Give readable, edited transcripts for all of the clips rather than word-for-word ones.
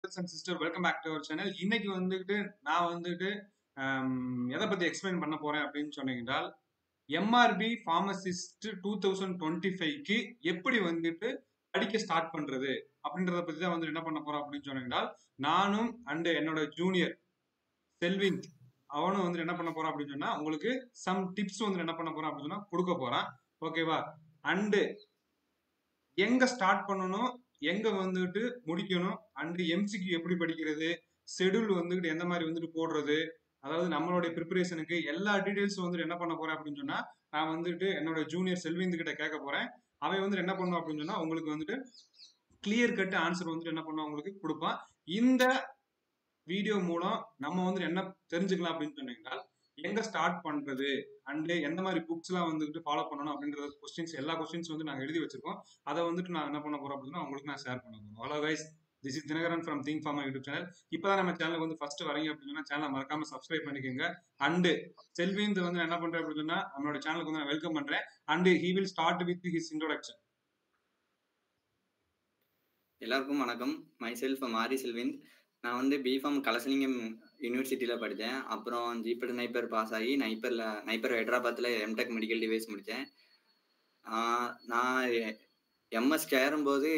brothers and sisters, welcome back to our channel. இன்னைக்கு வந்துட்டு நான் வந்துட்டு எதை பத்தி எக்ஸ்பிளைன் பண்ண போறேன் அப்படின்னு சொன்னீங்கன்னா எம்ஆர்பி ஃபார்மசிஸ்ட் 2025க்கு எப்படி வந்துட்டு படிக்க ஸ்டார்ட் பண்றது அப்படின்றத பத்தி தான் வந்து என்ன பண்ண போறோம் அப்படின்னு சொன்னீங்கன்னா நானும் அண்ட் என்னோட ஜூனியர் செல்வின் அவனும் வந்து என்ன பண்ண போறான் அப்படின்னு சொன்னா உங்களுக்கு சம் டிப்ஸ் வந்து என்ன பண்ண போறான் அப்படின்னு சொன்னா கொடுக்க போறான். ஓகேவா? அண்டு எங்க ஸ்டார்ட் பண்ணணும், எங்க வந்துட்டு முடிக்கணும், அண்ட் எம்சிக்கு எப்படி படிக்கிறது, ஷெடியூல் வந்துட்டு எந்த மாதிரி வந்துட்டு போடுறது, அதாவது நம்மளுடைய ப்ரிப்பரேஷனுக்கு எல்லா டீடைல்ஸும் வந்துட்டு என்ன பண்ண போறேன் அப்படின்னு சொன்னா நான் வந்துட்டு என்னோட ஜூனியர் செல்விந்து கிட்ட கேட்க போறேன். அவன் வந்துட்டு என்ன பண்ணுவான் அப்படின்னு சொன்னா உங்களுக்கு வந்துட்டு கிளியர் கட் ஆன்சர் வந்துட்டு என்ன பண்ணுவான் உங்களுக்கு கொடுப்பான். இந்த வீடியோ மூலம் நம்ம வந்துட்டு என்ன தெரிஞ்சுக்கலாம் அப்படின்னு சொன்னீங்கன்னா எங்க ஸ்டார்ட் பண்றது அண்ட் எந்த மாதிரி புக்ஸ் எல்லாம் வந்துட்டு ஃபாலோ பண்ணணும் அப்படின்ற கொஸ்டின்ஸ் எல்லா கொஸ்டின்ஸ் வந்து நாங்க எழுதி வச்சிருக்கோம். அதை வந்துட்டு நான் என்ன பண்ண போறோம் அப்படின்னா உங்களுக்கு நான் ஷேர் பண்ண போறோம். Hello guys, this is Dinakaran from Think Pharma YouTube channel. இப்பதான் நம்ம சேனலுக்கு வந்து ஃபர்ஸ்ட் வரீங்க அப்படின்னா சேனலை மறக்காம சப்ஸ்கிரைப் பண்ணிக்கோங்க. அண்ட் செல்விந்து வந்து என்ன பண்றேன் அப்படின்னா நம்மளோட சேனலுக்கு வந்து நான் வெல்கம் பண்றேன். And he will start with his introduction. எல்லாருக்கும் வணக்கம். மை செல்ஃப் மாரி செல்விந்த். நான் வந்து பிஃபார்ம் கலசலிங்கம் யூனிவர்சிட்டியில் படித்தேன். அப்புறம் ஜிபெட் நைப்பர் பாஸ் ஆகி நைப்பர் ஹைதராபாத்தில் எம்டெக் மெடிக்கல் டிவைஸ் முடித்தேன். நான் எம்எஸ் சேரும்போது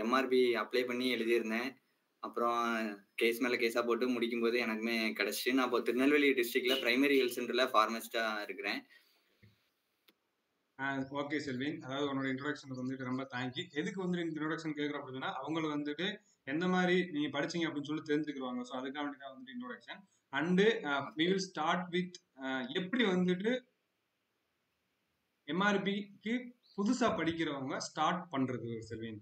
எம்ஆர்பி அப்ளை பண்ணி எழுதியிருந்தேன். அப்புறம் கேஸ் மேலே கேஸாக போட்டு முடிக்கும்போது எனக்குமே கிடச்சிச்சு. நான் இப்போ திருநெல்வேலி டிஸ்ட்ரிக்டில் பிரைமரி ஹெல்த் சென்டரில் ஃபார்மசிஸ்டாக இருக்கிறேன். ஓகே செல்வின், அதாவது உன்னோட இன்ட்ரோடக்ஷனுக்கு வந்துட்டு ரொம்ப தேங்க்யூ. எதுக்கு வந்து இன்ட்ரோடக்ஷன் கேட்குறோம் அப்படின்னா அவங்களை வந்துட்டு எந்த மாதிரி நீங்க படிச்சீங்க அப்படின்னு சொல்லி தெரிஞ்சுக்கிடுவாங்க. ஸோ அதுக்காக வேண்டி தான் வந்துட்டு introduction. And we will start with எப்படி வந்துட்டு எம்ஆர்பிக்கு புதுசா படிக்கிறவங்க ஸ்டார்ட் பண்றது செல்வின்.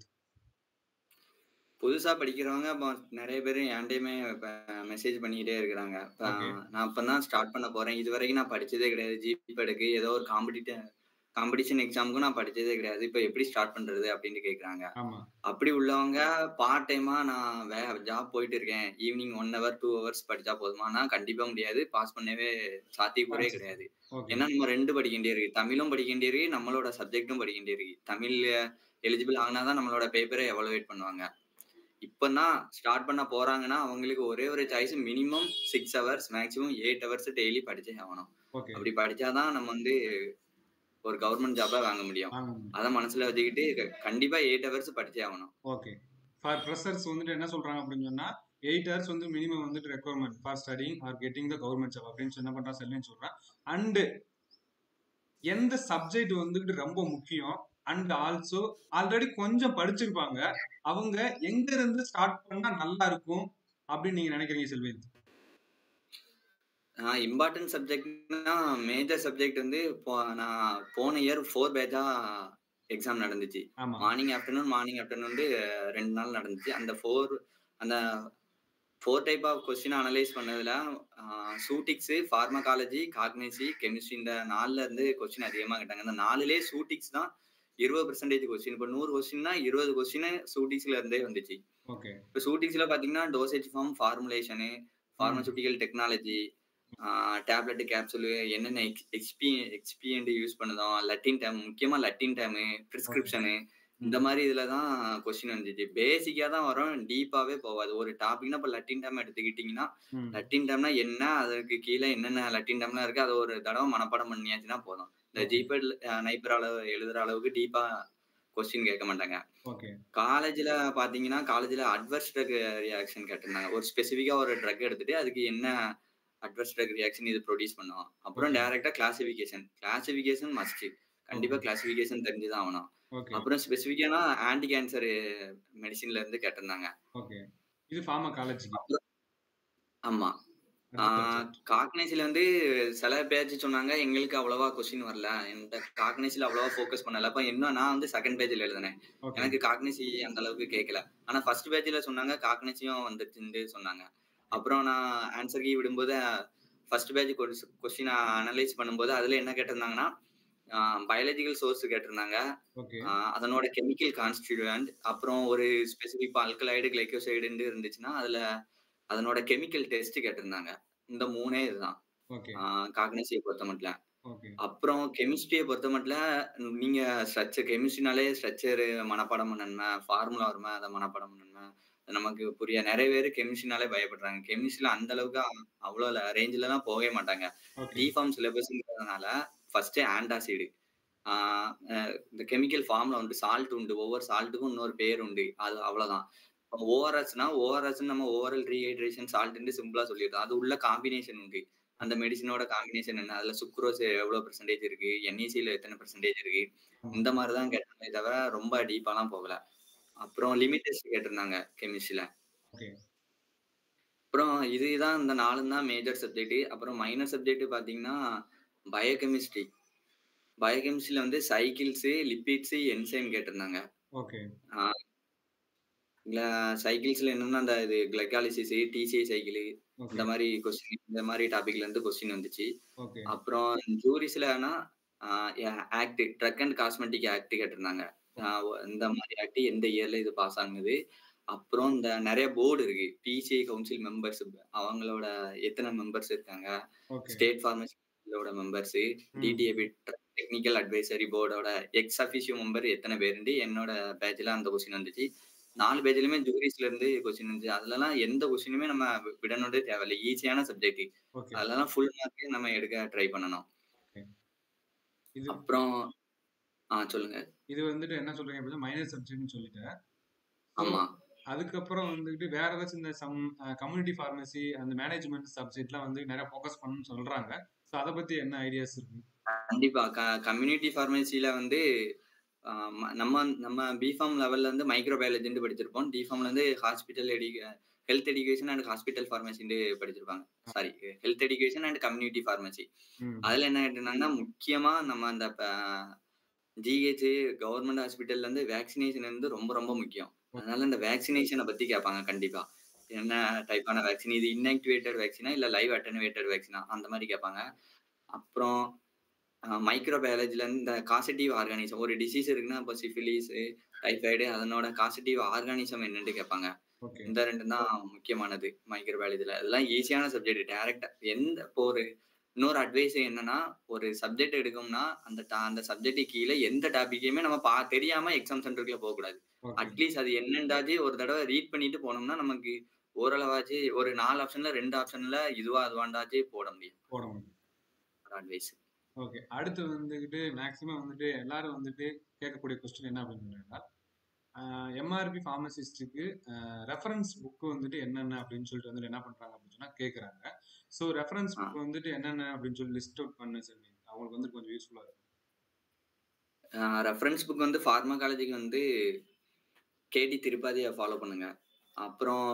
புதுசாக படிக்கிறவங்க இப்போ நிறைய பேர் என்கிட்டயுமே இப்போ மெசேஜ் பண்ணிக்கிட்டே இருக்கிறாங்க. நான் இப்போ தான் ஸ்டார்ட் பண்ண போகிறேன். இது வரைக்கும் நான் படித்ததே கிடையாது. ஜிபெடுக்கு ஏதோ ஒரு காம்படிஷன் எக்ஸாமுக்கும் நான் படித்ததே கிடையாது. இப்போ எப்படி ஸ்டார்ட் பண்ணுறது அப்படின்னு கேட்குறாங்க. அப்படி உள்ளவங்க பார்ட் டைமாக நான் ஜாப் போயிட்டு இருக்கேன், ஈவினிங் 1 hour 2 hours படித்தா போதுமானா கண்டிப்பாக முடியாது. பாஸ் பண்ணவே சாத்தியக்கூறே கிடையாது. ஏன்னா நம்ம 2 படிக்க வேண்டியிருக்கு. தமிழும் படிக்க வேண்டியிருக்கு, நம்மளோட சப்ஜெக்டும் படிக்க வேண்டியிருக்கு. தமிழ் எலிஜிபிள் ஆகினா தான் நம்மளோட பேப்பரை எவாலுவேட் பண்ணுவாங்க. இப்பதான் ஸ்டார்ட் பண்ண போறாங்கன்னா அவங்களுக்கு ஒரே ஒரு choice, minimum 6 hours maximum 8 hours daily படிச்சே ஆகணும். அப்படி படிச்சாதான் நம்ம வந்து ஒரு கவர்மெண்ட் ஜாபா வாங்க முடியும். அத மனசுல வச்சுக்கிட்டு கண்டிப்பா 8 hours படிச்சே ஆகணும். ஓகே, ஃபார் ஃப்ரெஷர்ஸ் வந்துட்டு என்ன சொல்றாங்க அப்படின்னு சொன்னா 8 hours வந்து மினிமம் வந்துட்டு requirement for studying are getting the government job அப்படின்னு என்ன பண்றா செல்லுன்னு சொல்றேன். அண்ட் எந்த சப்ஜெக்ட் வந்துட்டு ரொம்ப முக்கியம் அண்ட் ஆல்சோ ஆல்ரெடி கொஞ்சம் படிச்சிருப்பாங்க, அவங்க எங்க இருந்து ஸ்டார்ட் பண்ணா நல்லா இருக்கும் அப்படின்னு நீங்க நினைக்கிறீங்க செல்வேந்த்? இம்பார்ட்டன்ட் சப்ஜெக்ட்னா மேஜர் சப்ஜெக்ட் வந்து நான் போன இயர் 4 பேட்சா எக்ஸாம் நடந்துச்சு. மார்னிங் ஆஃப்டர்நூன் 2 நாள் நடந்துச்சு. அந்த 4 டைப் ஆஃப் கொஸ்டின் அனலைஸ் பண்ணதுல சூட்டிக்ஸ், ஃபார்மகாலஜி, காக்னசி, கெமிஸ்ட்ரி இந்த 4ல இருந்து கொஸ்டின் அதிகமா கேட்டாங்க. அந்த 4லயே சூட்டிக்ஸ் தான் 20% கொஸ்டின். இப்போ 100 கொஸ்டின்னா 20 கொஸ்டின் சூட்டிக்ஸ்ல இருந்தே வந்துச்சு. இப்போ சூட்டிக்ஸ்ல பாத்தீங்கன்னா dosage form, formulation, pharmaceutical technology, tablet, capsule, என்னென்ன எக்ஸ்பிஎன்ட் யூஸ் பண்ணுதோம், லட்டின் டேம், முக்கியமா லட்டின் டேமு, பிரிஸ்கிரிப்ஷனு, இந்த மாதிரி இதுலதான் கொஸ்டின் வந்துச்சு. பேசிக்கா தான் வரும், டீப்பாவே போவாது. ஒரு டாபிக்னா இப்ப லட்டின் டேம் எடுத்துக்கிட்டீங்கன்னா லட்டின் டேம்னா என்ன, அதுக்கு கீழே என்னென்ன லட்டின் டேம்லாம் இருக்கு, அது ஒரு தடவை மனப்பாடம் பண்ணியாச்சுன்னா போதும். இந்த ஜிபெட் நைப்பர் அளவு எழுதுற அளவுக்கு டீப்பா கொஸ்டின் கேட்க மாட்டாங்க. காலேஜ்ல பாத்தீங்கன்னா காலேஜ்ல அட்வர்ஸ் ட்ரக் ரியாக்ஷன் கேட்டிருந்தாங்க. ஒரு ஸ்பெசிபிக்கா ஒரு ட்ரக் எடுத்துட்டு அதுக்கு என்ன அட்வர்ஸ் ட்ரக் ரியாக்ஷன் இது ப்ரொடியூஸ் பண்ணுவோம். அப்புறம் டைரக்டா கிளாசிபிகேஷன் மஸ்ட், கண்டிப்பா கிளாசிபிகேஷன் தெரிஞ்சுதான் ஆகணும். அப்புறம் ஸ்பெசிபிக்கான ஆன்டி கேன்சர் மெடிசின்ல இருந்து கேட்டிருந்தாங்க. இது ஃபார்மகாலஜி. ஆமா. காக்னசில வந்து சில பேட்ச் சொன்னாங்க எங்களுக்கு அவ்வளவா கொஸ்டின் வரல, இந்த காக்னசில அவ்வளவா ஃபோக்கஸ் பண்ணல. அப்ப இன்னும் நான் வந்து செகண்ட் பேஜ்ல எழுதினேன், எனக்கு காக்னசி அந்த அளவுக்கு கேட்கல. ஆனா ஃபர்ஸ்ட் பேஜ்ல சொன்னாங்க காக்னசியும் வந்துச்சுன்னு சொன்னாங்க. அப்புறம் நான் ஆன்சர் கீ விடும்போது ஃபர்ஸ்ட் பேஜ் கொஸ்டின் அனலைஸ் பண்ணும்போது அதுல என்ன கேட்டிருந்தாங்கன்னா பயாலஜிக்கல் சோர்ஸ் கேட்டிருந்தாங்க, அதனோட கெமிக்கல் கான்ஸ்டிடியூயன்ட், அப்புறம் ஒரு ஸ்பெசிபிக் ஆல்கலைடு, கிளைகோசைடு இருந்துச்சுன்னா அதுல அதனோட கெமிக்கல் டெஸ்ட் கேட்டிருந்தாங்க. இந்த 3 இதுதான் காக்னசியை பொறுத்த மட்டும். அப்புறம் கெமிஸ்ட்ரியை பொறுத்த மட்டும் நீங்க ஸ்ட்ரக்சர், கெமிஸ்ட்ரினாலே ஸ்ட்ரக்சர் மனப்பாடம் பண்ணணுமே, ஃபார்முலா வருமே அதை மனப்பாடம் பண்ணணுமே, நமக்கு நிறைய பேரு கெமிஸ்ட்ரினாலே பயப்படுறாங்க. கெமிஸ்ட்ரில அந்த அளவுக்கு அவ்வளோ ரேஞ்சுலலாம் போகவே மாட்டாங்க. ஓகே. டிஃபார்ம் சிலபஸ்ங்கிறதுனால ஃபர்ஸ்ட்டு ஆன்டாசிடு. ஆ அ இந்த கெமிக்கல் ஃபார்ம்ல வந்து சால்ட் உண்டு. ஒவ்வொரு சால்ட்டுக்கும் இன்னொரு பேர் உண்டு. அது அவ்வளோதான். ஓஆர்எஸ்னா, ஓஆர்எஸ்ன்னு நம்ம ஓரல் ரீஹைட்ரேஷன் சால்ட்ன்னு சிம்பிளா சொல்லிடுறோம். அது உள்ள காம்பினேஷன் உண்டு. அந்த மெடிசினோட காம்பினேஷன் என்ன? அதுல சுக்ரோஸ் எவ்வளோ பெர்சென்டேஜ் இருக்கு? NaCl எத்தன பெர்சென்டேஜ் இருக்கு? ஆமா. இந்த மாரி தான் கேட்டாங்களே தவிர, ரொம்ப டீப்பாலாம் போகல. அப்புறம் லிமிட் டெஸ்ட் கேட்டிருந்தாங்க கெமிஸ்ட்ரில. ஓகே. அப்புறம் இதுதான் இந்த 4ம் தான் மேஜர் சப்ஜெக்ட். அப்புறம் மைனர் சப்ஜெக்ட் பார்த்தீங்கன்னா, பயோகெமிஸ்ட்ரி. பயோகெமிஸ்ட்ரில வந்து சைக்கிள்ஸு, லிப்பிட்ஸு, என்சைம் கேட்டிருந்தாங்க. ஓகே. ஆ இல்ல சைக்கிள்ஸ்ல என்னன்னா, அந்த இது கிளைகாலிசிஸ், டிசிஐ சைக்கிள் ஓகே. இந்த மாரி கொஸ்டின் இந்த மாரி டாபிக்ல இருந்து கொஸ்டின் வந்துச்சு. ஓகே. அப்புறம் ஜூரிஸ்லனா ஆ act drug and cosmetic act கேட்டிருந்தாங்க. இந்த மாரி ஆக்ட் எந்த இயர்ல இது பாஸ் ஆனது. அப்புறம் இந்த நெறைய போர்டு இருக்கு. பிசிஐ கவுன்சில் மெம்பர்ஸ் அவங்களோட எத்தன மெம்பர்ஸ் இருக்காங்க. ஓகே. ஸ்டேட் பார்மசியோட மெம்பர்ஸ், ம். டிடிஏபி டெக்னிக்கல் அட்வைசரி போர்டோட எக்ஸ் அஃபிஷியோ மெம்பர் எத்தன பேருன்ட்டு என்னோட பேட்ச்ல அந்த கொஸ்டின் வந்துச்சு. 4 பேஜ்லயுமே ஜூரிஸ்ல இருந்து கொஸ்டின் இருந்துச்சு. அதுலலாம் எந்த கொஸ்டினுமே நம்ம விடணும்னே தேவையில்ல. ஈஸியான சப்ஜெக்ட். ஓகே. அதுலலாம் ஃபுல் மார்க் நம்ம எடுக்க ட்ரை பண்ணணும். ஓகே. இது அப்புறம் சொல்லுங்க. இது வந்துட்டு என்ன சொல்றீங்க அப்படின்னா, மைனர் சப்ஜெக்ட்ன்னு சொல்லிட்டேன். ஸோ, ஆமா. அதுக்கப்புறம் வந்துட்டு வேற ஏதாச்சும் இந்த கம்யூனிட்டி பார்மசி அந்த மேனேஜ்மெண்ட் சப்ஜெக்ட்லாம் வந்து நெறைய ஃபோக்கஸ் பண்ணணும்னு சொல்றாங்க. ஸோ, அத பத்தி என்ன ஐடியாஸ் இருக்கு? கண்டிப்பா. கம்யூனிட்டி பார்மசில வந்து அ நம்ம நம்ம பிஃபார்ம் லெவல்ல இருந்து மைக்ரோ பயாலஜின்ட்டு படிச்சிருப்போம். டிஃபார்ம்ல இருந்து ஹெல்த் எடுகேஷன் அண்ட் ஹாஸ்பிட்டல் பார்மசின்ட்டு படிச்சிருப்பாங்க. Sorry health education and community pharmacy. ம். அதுல என்ன கேட்டிருந்தாங்கன்னா, முக்கியமா நம்ம அந்த ஜிஹெச் கவர்ன்மென்ட் ஹாஸ்பிட்டல்ல இருந்து வேக்சினேஷன் வந்து ரொம்ப ரொம்ப முக்கியம். ஓகே. அதனால இந்த வேக்சினேஷன பத்தி கேட்பாங்க கண்டிப்பா. என்ன டைப்பான வேக்சின்? இது இன்ஆக்டிவேட்டட் வேக்சினா? இல்ல லைவ் அட்டென்யூவேட்டட் வேக்சினா? அந்த மாரி கேட்பாங்க. அப்புறம் மைக்ரோ பயாலஜில இருந்து இந்த காசெட்டிவ் ஆர்கானிசம் ஒரு டிசீஸ் இருக்குன்னா, அப்ப சிஃபிலிஸு, டைபாய்டு அதனோட காசெட்டிவ் ஆர்கானிசம் என்னன்ட்டு கேட்பாங்க. ஓகே. இந்த 2 தான் முக்கியமானது மைக்ரோ பயாலஜில. அதெல்லாம் ஈஸியான சப்ஜெக்ட் டைரக்ட்டா இப்போ இன்னொரு அட்வைஸ் என்னன்னா, ஒரு சப்ஜெக்ட் எடுக்கோம்னா, அந்த சப்ஜெக்ட் கீழ எந்த டாபிக்கையுமே நம்ம தெரியாம எக்ஸாம் சென்டருக்குள்ள போகக்கூடாது. ஓகே. அட்லீஸ்ட் அது என்னன்ட்டாச்சு ஒரு தடவ ரீட் பண்ணிட்டு போனோம்னா, நமக்கு ஓரளவாச்சு ஒரு 4 ஆப்ஷன்ல 2 ஆப்ஷன்ல இதுவா அதுவான்டாச்சு போட முடியும். போட முடியும். ஒரு அட்வைஸ். ஓகே. அடுத்து வந்துகிட்டு மேக்ஸிமம் வந்துட்டு எல்லாரும் வந்துட்டு கேட்கக்கூடிய கொஸ்டின் என்ன அப்படின்னு சொன்னீங்கன்னா, எம்ஆர்பி பார்மசிஸ்ட்டுக்கு ரெஃபரன்ஸ் புக் வந்துட்டு என்னென்ன அப்படின்னு சொல்லிட்டு வந்துட்டு என்ன பண்றாங்க அப்படின்னு சொன்னா கேட்குறாங்க. ஸோ ரெஃபரன்ஸ் ஆ. புக் வந்துட்டு என்னென்ன அப்படின்னு சொல்லி லிஸ்ட் அவுட் பண்ண சொன்னீங்க. அவங்களுக்கு வந்து கொஞ்சம் யூஸ்ஃபுல்லா இருக்கும். ரெஃபரன்ஸ் புக் வந்து பார்மகாலஜிக்கு வந்து கேடி திரிபாதிய ஃபாலோ பண்ணுங்க. அப்புறம்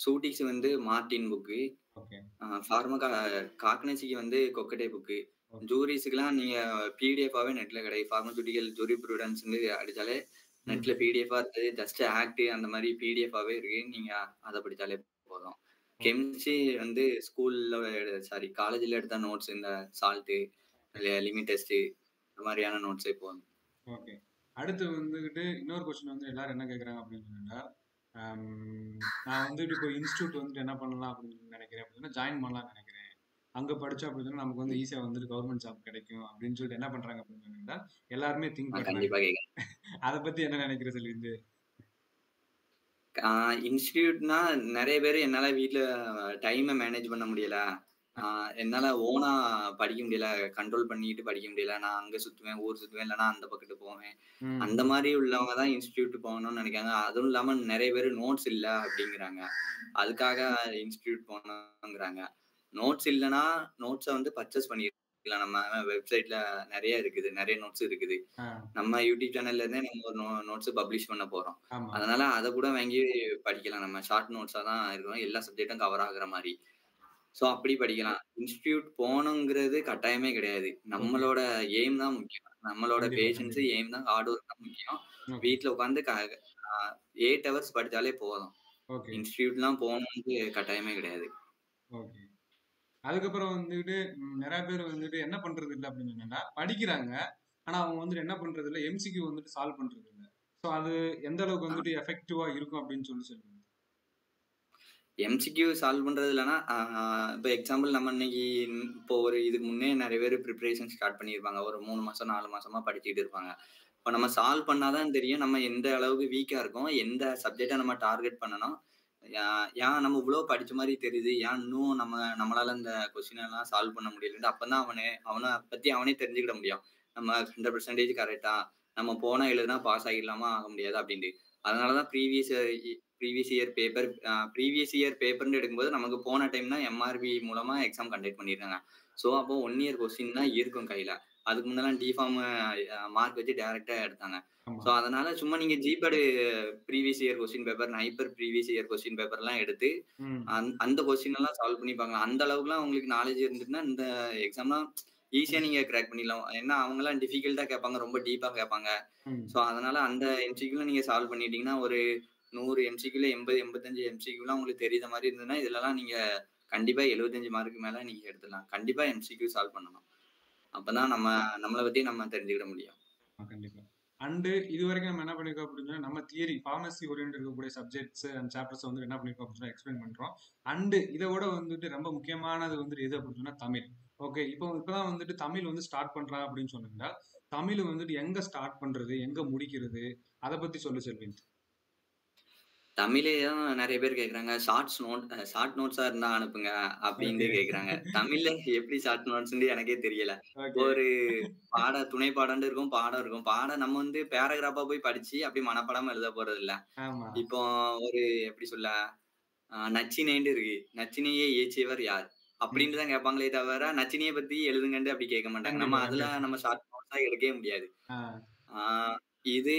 சூட்டிக்ஸ் வந்து மார்டின் புக்கு. ஓகே. ஃபார்மகா காக்னசிக்கு வந்து கொக்கட்டே புக்கு. ஓகே. ஜூரிஸ்க்குலாம் நீங்க பிடிஎஃபாவே நெட்ல கிடைக்கும். பார்மசூட்டிக்கல் ஜூரிஸ்ப்ரூடென்ஸ்ன்னு அடிச்சாலே ம். நெட்ல பிடிஎஃபா இருக்குது. ஜஸ்ட் ஆக்ட் அந்த மாரி பிடிஎஃபாவே இருக்கு. நீங்க அத படிச்சாலே போதும். ஓகே. கெமிஸ்ட்ரி வந்து காலேஜ்ல எடுத்த நோட்ஸ் இந்த சால்ட்டு, லிமிட் டெஸ்ட் இந்த மாரியான நோட்ஸே போதும். ஓகே. அடுத்து வந்துகிட்டு இன்னொரு கொஸ்டின் வந்து எல்லாரும் என்ன கேட்குறாங்க அப்படின்னு சொன்னா, நான் வந்துட்டு இப்போ இன்ஸ்டிடியூட் வந்துட்டு என்ன பண்ணலாம் அப்படின்னு நினைக்கிறேன் அப்படின்னா, ஜாயின் பண்ணலாம்னு நினைக்கிறேன். அங்க படிச்சோம் அப்படின்னா நமக்கு வந்து ஈஸியா வந்துட்டு கவர்மெண்ட் ஜாப் கிடைக்கும் அப்படின்னு சொல்லிட்டு என்ன பண்றாங்க அப்படின்னு சொன்னீங்கன்னா, எல்லாருமே திங்க் பண்றாங்க. கண்டிப்பா கேட்கறேன். அத பத்தி என்ன நினைக்கிற சொல்லிருந்து? இன்ஸ்டிடியூட்னா நெறைய பேரு என்னால வீட்ல டைம மேனேஜ் பண்ண முடியல. என்னால ஓனா படிக்க முடியல. கண்ட்ரோல் பண்ணிட்டு படிக்க முடியல. நான் அங்க சுத்துவேன், ஊர் சுத்துவேன். இல்லன்னா அந்த பக்கத்து போவேன். அந்த ம். மாரி உள்ளவங்க தான் இன்ஸ்டிடியூட் போகணும்னு நெனைக்கிறாங்க. அதுவும் இல்லாம நெறைய பேரு நோட்ஸ் இல்ல அப்டிங்கிறாங்க. அதுக்காக இன்ஸ்டிடியூட் போகணுங்கிறாங்க. நோட்ஸ் இல்லன்னா, நோட்ஸ வந்து பர்ச்சேஸ் பண்ணிக்கலாம். நம்ம வெப்சைட்ல நெறைய இருக்குது. நெறைய நோட்ஸ் இருக்குது. ஆ. நம்ம யூடியூப் சேனல்ல இருந்தே நம்ம ஒரு நோட்ஸ் பப்ளிஷ் பண்ண போறோம். ஆமா. அதனால அத கூட வாங்கி படிக்கலாம் நம்ம. ஷார்ட் நோட்ஸா தான் இருக்கும். எல்லா சப்ஜெக்டும் கவர் ஆகுற மாரி. ஸோ அப்படி படிக்கலாம். இன்ஸ்டிடியூட் போணுங்கிறது கட்டாயமே கிடையாது. ஓகே. நம்மளோட எய்ம் தான் முக்கியம். நம்மளோட கண்டிப்பா, பேஷன்ஸ், கண்டிப்பா. எய்ம் தான் ஹார்ட் ஒர்க் தான் முக்கியம். ஓகே. வீட்ல உட்கார்ந்து அ 8 ஹவர்ஸ் படிச்சாலே போதும். ஓகே. இன்ஸ்டிடியூட்லாம் போணும்னு கட்டாயமே கிடையாது. ஓகே. அதுக்கப்புறம் வந்துட்டு நெறைய பேர் வந்துட்டு என்ன பண்றது இல்ல அப்படின்னு சொன்னீங்கன்னா, படிக்கிறாங்க. ஆனா அவங்க வந்துட்டு என்ன பண்றது இல்ல, எம்சிக்யூ வந்துட்டு சால்வ் பண்றது இல்ல. ஸோ அது எந்த அளவுக்கு அ வந்துட்டு எஃபெக்டிவா இருக்கும் அப்படின்னு சொல்லி சொல்லுங்க. எம்சிக்யூ சால்வ் பண்றது இல்லன்னா, இப்ப எக்ஸாம்பிள் நம்ம இன்னைக்கு இப்போ இதுக்கு முன்னே நெறைய பேர் பிரிப்பரேஷன் ஸ்டார்ட் பண்ணியிருப்பாங்க. ஒரு 3 மாசம், 4 மாசமா படிச்சுட்டு இருப்பாங்க. இப்ப நம்ம சால்வ் பண்ணா தான் தெரியும் நம்ம எந்த அளவுக்கு வீக்கா இருக்கோம், எந்த சப்ஜெக்ட்ட நம்ம டார்கெட் பண்ணணும், ஏன் நம்ம இவ்ளோ படிச்ச மாரி தெரியுது. ஏன் இன்னும் நம்மளால இந்த கொஸ்டின் எல்லாம் சால்வ் பண்ண முடியலன்ட்டு அப்பதான் அவன பத்தி அவனே தெரிஞ்சுக்கிட முடியும். நம்ம 100% கரெக்ட்டா, நம்ம போனா எழுதுனா பாஸ் ஆகிடலாமா? ஆக முடியாதா? அப்டின்ட்டு. அதனால தான் ப்ரீவியஸ் இயர் பேப்பர்ன்னு எடுக்கும்போது நமக்கு போன டைம் தான் எம்ஆர்பி மூலமா எக்ஸாம் கண்டக்ட் பண்ணியிருக்காங்க. ஸோ அப்போ 1 இயர் கொஸ்டின் தான் இருக்கும் கையில. அதுக்கு முன்னலாம் டிஃபார்ம் மார்க் வச்சு டைரக்ட்டா எடுத்தாங்க. ஆமா. ஸோ அதனால சும்மா நீங்க GPAT previous year question paper, NIPER previous year question பேப்பர்லாம் எடுத்து, ம். அந்த கொஸ்டின் எல்லாம் சால்வ் பண்ணி பார்க்கலாம். அந்த அளவுக்குலாம் உங்களுக்கு நாலேட்ஜ் இருந்துச்சுன்னா, இந்த எக்ஸாம்லாம் ஈஸியா நீங்க கிராக் பண்ணிடலாம். ஏன்னா அவங்கலாம் டிஃபிகல்ட்டா கேட்பாங்க. ரொம்ப டீப்பா கேட்பாங்க. ஸோ ம். அதனால அந்த எம்சிக்யூலாம் நீங்க சால்வ் பண்ணிட்டீங்கன்னா, ஒரு 100 எம்சிக்யூல 80, 85 எம்சிக்யூலாம் உங்களுக்கு தெரியிற மாரி இருந்ததுன்னா, இதுலலாம் நீங்க கண்டிப்பா 75 மார்க்கு மேல நீங்க எடுத்துடலாம். கண்டிப்பா எம்சிக்யூ சால்வ் பண்ணணும். அப்பதான் நம்மள பத்தி நம்ம தெரிஞ்சுக்கிட முடியும். கண்டிப்பா. அண்டு இதுவரைக்கும் நம்ம என்ன பண்ணியிருக்கோம் அப்படின்னா, நம்ம தியரி ஃபார்மசி ஓரியன்ட் இருக்கக்கூடிய சப்ஜெக்ட்ஸ் அண்ட் சாப்டர்ஸ் வந்து என்ன பண்ணியிருக்கோம் அப்படின்னா எக்ஸ்பிளைன் பண்றோம். அண்டு இத விட வந்துட்டு ரொம்ப முக்கியமானது வந்துட்டு எது அப்படின்னு சொன்னா தமிழ். ஓகே. இப்பதான் வந்துட்டு தமிழ் வந்து ஸ்டார்ட் பண்றாங்க அப்படின்னு சொன்னீங்கன்னா, தமிழ் வந்துட்டு எங்க ஸ்டார்ட் பண்றது? எங்க முடிக்கிறது? அத பத்தி சொல்லு செல்வின். தமிழே தான் நெறைய பேர் கேட்கறாங்க. ஷார்ட் நோட்ஸா இருந்தா அனுப்புங்க அப்டின்ட்டு ஓகே. கேட்கறாங்க. தமிழ்ல எப்படி ஷார்ட் நோட்ஸ்ன்னு எனக்கே தெரியல. ஓகே. ஒரு துணை பாடம்ன்னு இருக்கும், பாடம் இருக்கும். பாடம் நம்ம வந்து பேராகிராஃபா போய் படிச்சு அப்படியே மனப்பாடமா எழுத போறதில்ல. ஆமா. இப்போ ஒரு எப்படி சொல்ல, நச்சினைன்னு இருக்கு. நச்சினையை இயற்றியவர் யார்? ம். அப்டின்ட்டு தான் கேட்பாங்களே தவிர, நச்சினைய பத்தி எழுதுங்கன்ட்டு அப்படி கேட்க மாட்டாங்க. கண்டிப்பா, கண்டிப்பா. நம்ம ஷார்ட் நோட்ஸா எடுக்கவே முடியாது. ஆ. ஆ இது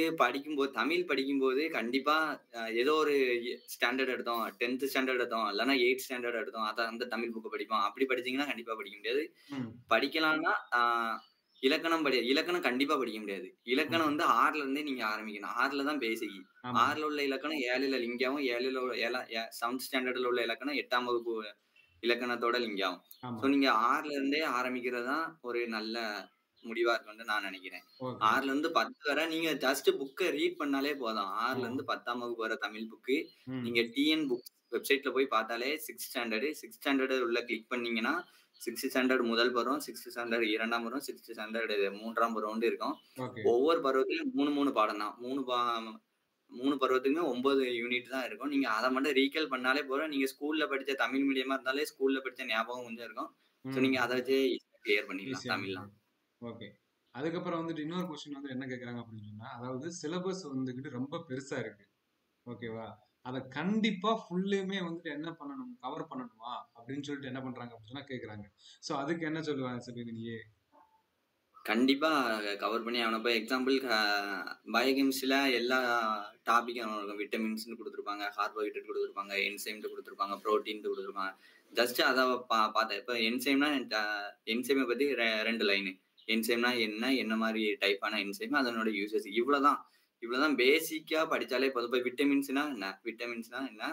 தமிழ் படிக்கும்போது கண்டிப்பா ஏதோ ஒரு ஸ்டாண்டர்ட் எடுத்தோம். 10த் ஸ்டாண்டர்ட் எடுத்தோம். இல்லன்னா 8த் ஸ்டாண்டர்ட் எடுத்தோம். அந்த தமிழ் புக் படிப்போம். அப்படி படிச்சீங்கன்னா கண்டிப்பா படிக்க முடியாது. ம். படிக்கலாம்னா, இலக்கணம் கண்டிப்பா படிக்க முடியாது. இலக்கணம் ம். வந்து 6ல இருந்தே நீங்க ஆரம்பிக்கணும். 6ல தான் பேசிக். ஆமா, 6ல உள்ள இலக்கணம் 7ல லிங்காவும், 7th ஸ்டாண்டர்ட்ல உள்ள இலக்கணம் 8ஆம் வகுப்பு இலக்கணத்தோட லிங்காவும். ஸோ ஆமா. நீங்க 6ல இருந்தே ஆரம்பிக்கிறது தான் ஒரு நல்ல முடிவா இருக்கும்னு நான் நினைக்கிறேன். ஓகே. 6லருந்து 10 வரை நீங்க ஜஸ்ட் புக்க ரீட் பண்ணாலே போதும். ஆ. 6லருந்து 10ஆம் வகுப்பு வர தமிழ் புக்கு, ம். நீங்க டிஎன் புக்ஸ் வெப்சைட்ல போய் பார்த்தாலே 6த் ஸ்டாண்டர்ட் உள்ள கிளிக் பண்ணீங்கன்னா, 6த் ஸ்டாண்டர்ட் முதல் பருவம், 6த் ஸ்டாண்டர்ட் 2ஆம் பருவம், 6த் ஸ்டாண்டர்ட் 3ஆம் பருவம்னு இருக்கும். ஓகே. ஒவ்வொரு பருவத்திலும் 3 பாடம் தான். 3 பருவத்துக்குமே 9 யூனிட் தான் இருக்கும். நீங்க அத மட்டும் ரீகால் பண்ணாலே போதும். நீங்க ஸ்கூல்ல படிச்ச தமிழ் மீடியமா இருந்தாலே ஸ்கூல்ல படிச்ச ஞாபகம் கொஞ்சம் இருக்கும். ஸோ நீங்க ம். அத வச்சே ஈஸியா கிளியர் பண்ணிடலாம் ஈஸியா தமிழ்லாம். முடிஞ்சிரும். ஓகே. அதுக்கப்புறம் வந்துட்டு இன்னொரு கொஸ்டின் வந்து என்ன கேட்கறாங்க அப்படின்னு சொன்னா, அதாவது சிலபஸ் வந்துகிட்டு ரொம்ப பெருசா இருக்கு. ஓகேவா? அத கண்டிப்பா ஃபுல்லுமே வந்துட்டு என்ன பண்ணணும்? கவர் பண்ணணுமா? அப்படின்னு சொல்லிட்டு என்ன பண்றாங்க அப்படின்னு சொன்னா கேட்கறாங்க. சோ அதுக்கு என்ன சொல்லுவ செல்வி நீயி? கண்டிப்பா கவர் பண்ணி ஆகணும். இப்ப எக்ஸாம்பிள் பயோகெமிஸ்ட்ரில எல்லா டாபிக்கும் இருக்கும். விட்டமின்ஸ்ன்னு குடுத்துருப்பாங்க, கார்போஹைட்ரேட் குடுத்துருப்பாங்க, என்சைம்ன்ட்டு குடுத்துருப்பாங்க, புரோட்டீன்ட்டு குடுத்துருப்பாங்க. ஜஸ்ட் அத பார்த்தேன். இப்ப என்சைம பத்தி 2 லைனு. என்சைம்னா என்ன? என்ன மாரி டைப்பான என்சைம்? அதனோட யூசேஜ் இவ்வளதான். இவ்வளதான் பேசிக்கா படிச்சாலே போதும். இப்ப விட்டமின்ஸ்னா என்ன? விட்டமின்ஸ்னா என்ன?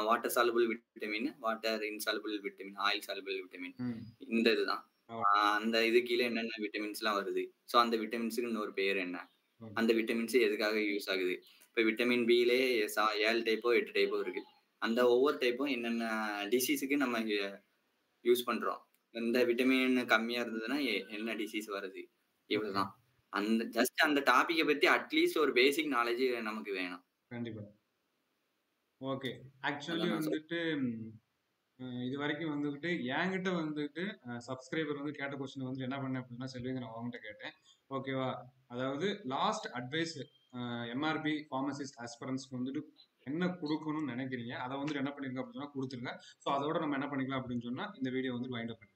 Water soluble vitamin, water insoluble vitamin, oil soluble vitamin. ம். இந்த இதுதான். அவ்வ அந்த இது கீழ என்னென்ன விட்டமின்ஸ்லாம் வருது. ஸோ அந்த விட்டமின்ஸ்க்கு இன்னொரு பேர் என்ன? ஓகே. அந்த விட்டமின்ஸ் எதுக்காக யூஸ் ஆகுது? இப்ப விட்டமின் பிலயே 7 டைப்போ, 8 டைப்போ இருக்கு. அந்த ஒவ்வொரு டைப்பும் என்னென்ன டிசீஸ்க்கு நம்ம யூஸ் பண்றோம். இந்த விட்டமின் கம்மியா இருந்ததுன்னா என்ன டிசீஸ் வருது? ஓகே. இவ்வளவுதான். அந்த டாபிக்க பத்தி அட்லீஸ்ட் ஒரு பேசிக் நாலேட்ஜ் நமக்கு வேணும். கண்டிப்பா. ஓகே. ஆக்சுவலி அதான் நான் சொல்றேன். வந்துட்டு இதுவரைக்கும் வந்துகிட்டு என்கிட்ட வந்துட்டு சப்ஸ்கிரைபர் வந்து கேட்ட கொஸ்டின் வந்து என்ன பண்ணேன் அப்படின்னா செல்விங்க நான் அவங்ககிட்ட கேட்டேன். ஓகேவா? அதாவது லாஸ்ட் அட்வைஸ் எம்ஆர்பி ஃபார்மசிஸ்ட் ஆஸ்பிரன்ட்ஸ்க்கு வந்துட்டு என்ன குடுக்கணும்னு நினைக்கிறீங்க? அத வந்துட்டு என்ன பண்ணிருங்க அப்படின்னு சொன்னா குடுத்துருங்க. ஸோ அதோட நம்ம என்ன பண்ணிக்கலாம் அப்படின்னு சொன்னா இந்த வீடியோ வந்து வைண்ட் அப் பண்ணிக்கலாம்.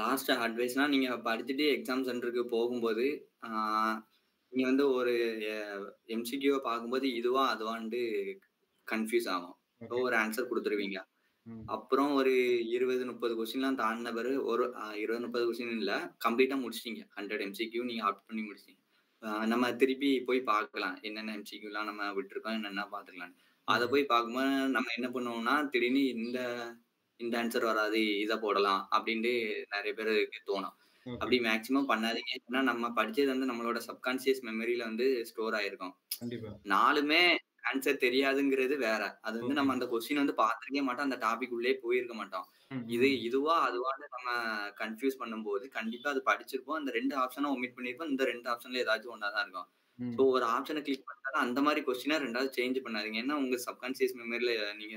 லாஸ்ட் அட்வைஸ்னா நீங்க படிச்சுட்டு எக்ஸாம் சென்டருக்கு போகும்போது, ஆ நீங்க வந்து ஒரு எ எம்சிக்யூவ பார்க்கும்போது இதுவா? அதுவான்ட்டு கன்ஃப்யூஸ் ஆகும். ஏதோ ஓகே. ஒரு ஆன்ஸர் குடுத்துருவீங்க. ம். அப்புறம் ஒரு 20, 30 கொஸ்டின்லாம் தாண்டுன பிறகு ஒரு 20, 30 கொஸ்டின் இல்ல. கம்ப்ளீட்டா முடிச்சுட்டீங்க. 100 எம்சிக்யூ நீங்க ஆப்ட் பண்ணி முடிச்சுட்டீங்க. நம்ம திருப்பி போய் பார்க்கலாம். என்னென்ன எம்சிக்யூலாம் நம்ம விட்டுருக்கோம், என்னென்ன பார்த்துக்கலான்னு. அத ஓகே. போய் பார்க்கும்போது நம்ம என்ன பண்ணுவோம்னா, திடீர்னு இந்த இந்த ஆன்ஸர் வராது. இத போடலாம் அப்டின்ட்டு நெறைய பேருக்கு தோணும். ஓகே. அப்படி மேக்ஸிமம் பண்ணாதீங்க. ஏன்னா நம்ம படிச்சது வந்து நம்மளோட சப்கான்ஷியஸ் மெமரியில வந்து ஸ்டோர் ஆயிருக்கும். கண்டிப்பா. 4மே ஆன்ஸர் தெரியாதுங்கிறது வேற. அது வந்து ஓகே. நம்ம அந்த கொஸ்டின் வந்து பார்த்திருக்கவே மாட்டோம். அந்த டாபிக் உள்ளயே போயிருக்க மாட்டோம். ம். இது ம். இதுவா? அதுவான்னு நம்ம கன்ஃப்யூஸ் பண்ணும்போது, கண்டிப்பா அது படிச்சிருப்போம். அந்த 2 ஆப்ஷன ஒமிட் பண்ணியிருப்போம். இந்த 2 ஆப்ஷன்ல ஏதாச்சும் ஒண்ணா தான் இருக்கும். ம். ஸோ ஒரு ஆப்ஷன கிளிக் பண்ணாலும் அந்த மாரி கொஸ்டினா 2வது சேஞ்ச் பண்ணாதீங்க. ஏன்னா உங்க சப்கான்ஷியஸ் மெமரில நீங்க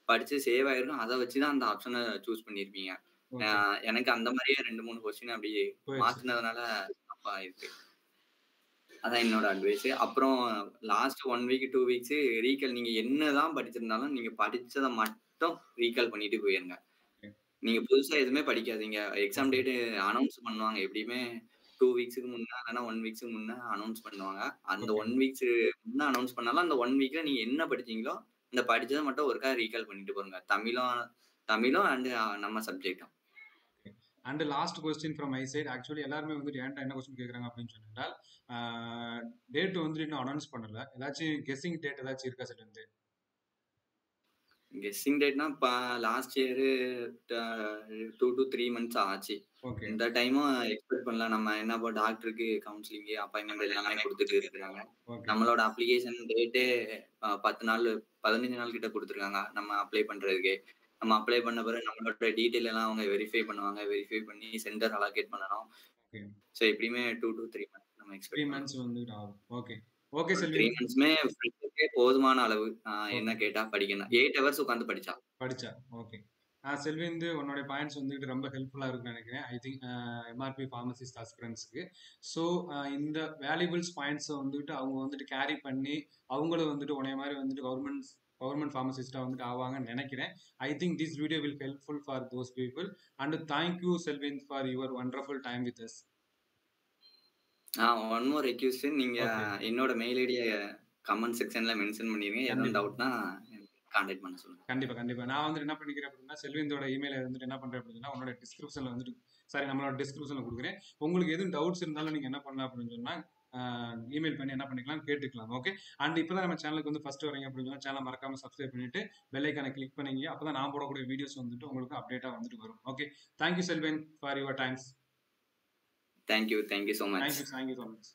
படிச்சு சேவ் ஆயிருக்கும். அத வச்சு தான் அந்த ஆப்ஷன சூஸ் பண்ணியிருப்பீங்க. அ ஓகே. எனக்கு அந்த மாரியே 2, 3 கொஸ்டின் அப்படி போயிருச்சு. மாத்துனதுனால தப்பா ஆயிருக்கு. அதான் என்னோட அட்வைஸ். அப்புறம் லாஸ்ட் 1 வீக், 2 வீக்ஸ் ரீகால் நீங்க என்னதான் படிச்சிருந்தாலும், நீங்க படிச்சத மட்டும் ரீகால் பண்ணிட்டு போயிருங்க. ஓகே. நீங்க புதுசா எதுவுமே படிக்காதீங்க. Exam okay. டேட் அனௌன்ஸ் பண்ணுவாங்க. எப்படியுமே 2 வீக்ஸ்க்கு முன்ன இல்லன்னா 1 வீக்ஸ்க்கு முன்ன அனௌன்ஸ் பண்ணுவாங்க. அந்த ஓகே. 1 வீக்ஸ் முன்ன அனௌன்ஸ் பண்ணாலும், அந்த 1 வீக்ல நீங்க என்ன படிச்சீங்களோ, அந்த படிச்சத மட்டும் ஒருக்கா ரீகால் பண்ணிட்டு போங்க. தமிழும் தமிழும் அண்ட் நம்ம சப்ஜெக்டும். Okay. And last question from my side. Actually எல்லாருமே வந்துட்டு என்ட்ட என்ன கொஸ்டின் கேட்குறாங்க அப்படின்னு சொன்னால், டேட் வந்துட்டு இன்னும் அனௌன்ஸ் பண்ணல. ஏதாச்சும் கெஸ்ஸிங் டேட் ஏதாச்சும் இருக்கா செல்வந்த்? கெஸ்ஸிங் டேட்னா இப்ப லாஸ்ட் இயர் ட 2 டூ 3 மந்த்ஸ் ஆச்சு. ஓகே. இந்த டைமும் எக்ஸ்பெக்ட் பண்ணலாம். நம்ம என்ன இப்போ டாக்டருக்கு கவுன்சிலிங், அப்பாயின்ட்மென்ட் எல்லாமே குடுத்துட்டு இருக்கிறாங்க. ஓகே. நம்மளோட அப்ளிகேஷன் டேட்டே 10 நாள் 15 நாள் கிட்ட குடுத்துருக்காங்க. நம்ம அப்ளை பண்றதுக்கு. நம்ம அப்ளை பண்ண பிறகு நம்மளோட டீட்டெயில் எல்லாம் அவங்க வெரிஃபை பண்ணுவாங்க. வெரிஃபை பண்ணி சென்டர் அலோகேட் பண்ணணும். ஓகே. ஸோ எப்படியுமே 2 டூ 3 மந்த்ஸ் நம்ம 3 எக்ஸ்பெக்ட் பண்ணலாம். மந்த்ஸ் வந்துட்டு ஆகும். ஓகே. ஓகே ஒரு 3 செல்வந்த். மந்த்ஸ்மே ஃப்ரெண்டுக்கே போதுமான அளவு. என்ன ஓகே. கேட்டா படிக்கணும். 8 ஹவர்ஸ் உட்கார்ந்து படிச்சா. படிச்சா. ஓகே. செல்விந்து உன்னுடைய பாயிண்ட்ஸ் வந்துட்டு ரொம்ப ஹெல்ப்ஃபுல்லா இருக்கும்னு நினைக்கிறேன். ஐ திங்க் எம்ஆர்பி ஃபார்மசிஸ்ட் ஆஸ்பிரண்ட்ஸ்க்கு. ஸோ இந்த வேல்யூபிள்ஸ் பாயிண்ட்ஸை வந்துட்டு அவங்க வந்துட்டு கேரி பண்ணி அவங்களும் வந்துட்டு உன்னைய மாதிரி வந்துட்டு கவர்மெண்ட் ஃபார்மசிஸ்டா வந்துட்டு ஆவாங்கன்னு நினைக்கிறேன். I think this video will helpful for those people. And thank you Selvinth for your wonderful time with us. One more request. நீங்க ஓகே. என்னோட மெயில் ஐடிய கமெண்ட் செக்ஷன்ல மென்ஷன் பண்ணிருங்க. எதுவும் கண்டிப்பா. டவுட்னா கான்டாக்ட் பண்ண சொல்லுங்க. கண்டிப்பா, கண்டிப்பா. நான் வந்துட்டு என்ன பண்ணிக்கிறேன் அப்படின்னா, செல்விந்தோட இமெயில வந்துட்டு என்ன பண்றேன் அப்படின்னா, உன்னோட டிஸ்கிரிப்ஷன்ல வந்துட்டு நம்மளோட டிஸ்கிரிப்ஷன்ல குடுக்குறேன். உங்களுக்கு எதுவும் டவுட்ஸ் இருந்தாலும் நீங்க என்ன பண்ணலாம் அப்படின்னு சொன்னா, அ இமெயில் பண்ணி என்ன பண்ணிக்கலாம் கேட்டுக்கலாம். ஓகே. அண்ட் இப்பதான் நம்ம சேனலுக்கு வந்து ஃபர்ஸ்ட் வரீங்க அப்படின்னு சொன்னா, சேனல மறக்காம சப்ஸ்கிரைப் பண்ணிட்டு பெல் ஐகான கிளிக் பண்ணீங்க. அப்பதான் நான் போடக்கூடிய வீடியோஸ் வந்துட்டு உங்களுக்கு அப்டேட்டா வந்துட்டு வரும். Okay. Thank you Selvan for your times. Thank you so much. Thank you so much.